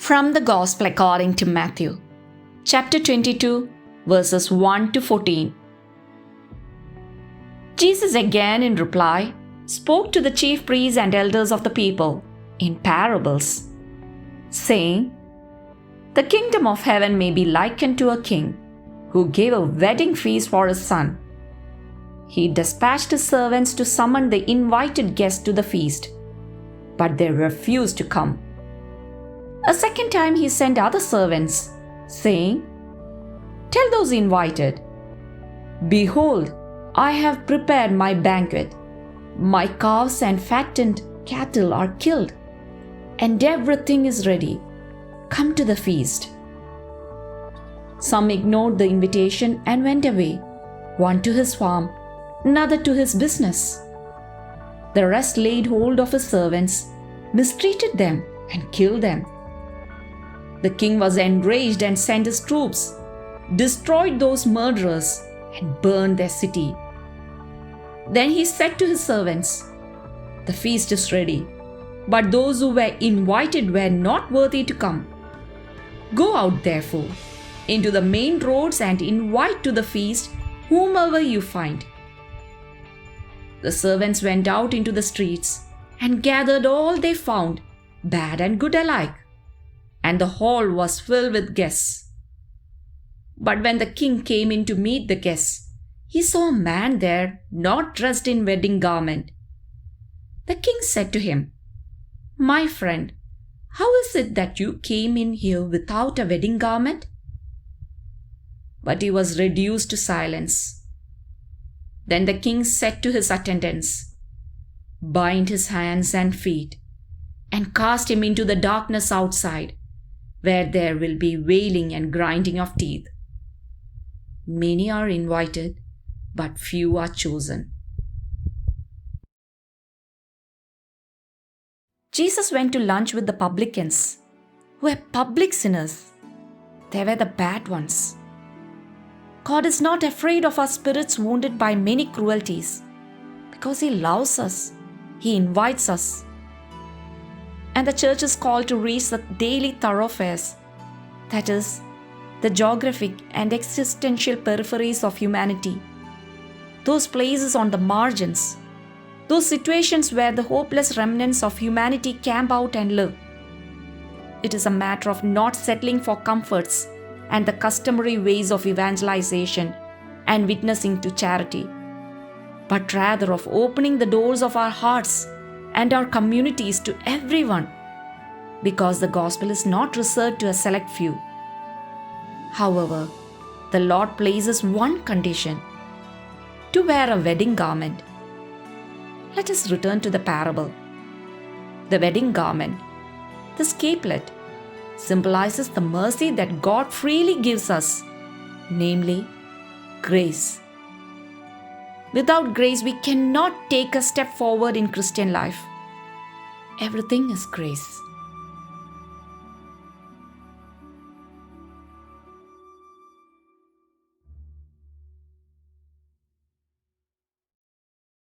From the Gospel according to Mathew, chapter 22, verses 1 to 14. Jesus again in reply spoke to the chief priests and elders of the people in parables, saying, "The kingdom of heaven may be likened to a king who gave a wedding feast for his son. He dispatched his servants to summon the invited guests to the feast, but they refused to come. A second time he sent other servants, saying, 'Tell those invited, behold, I have prepared my banquet. My calves and fattened cattle are killed, and everything is ready. Come to the feast.' Some ignored the invitation and went away, one to his farm, another to his business. The rest laid hold of his servants, mistreated them, and killed them. The king was enraged and sent his troops, destroyed those murderers, and burned their city. Then he said to his servants, 'The feast is ready, but those who were invited were not worthy to come. Go out, therefore, into the main roads and invite to the feast whomever you find.' The servants went out into the streets and gathered all they found, bad and good alike, and the hall was filled with guests. But when the king came in to meet the guests, he saw a man there not dressed in wedding garment. The king said to him, 'My friend, how is it that you came in here without a wedding garment?' But he was reduced to silence. Then the king said to his attendants, 'Bind his hands and feet, and cast him into the darkness outside, where there will be wailing and grinding of teeth. Many are invited, but few are chosen.'" Jesus went to lunch with the publicans, who were public sinners. They were the bad ones. God is not afraid of our spirits wounded by many cruelties, because He loves us. He invites us. And the church is called to reach the daily thoroughfares, that is, the geographic and existential peripheries of humanity, those places on the margins, those situations where the hopeless remnants of humanity camp out and live. It is a matter of not settling for comforts and the customary ways of evangelization and witnessing to charity, but rather of opening the doors of our hearts and our communities to everyone, because the gospel is not reserved to a select few. However, the Lord places one condition: to wear a wedding garment. Let us return to the parable. The wedding garment, the scapelet, symbolizes the mercy that God freely gives us, namely, grace. Without grace, we cannot take a step forward in Christian life. Everything is grace.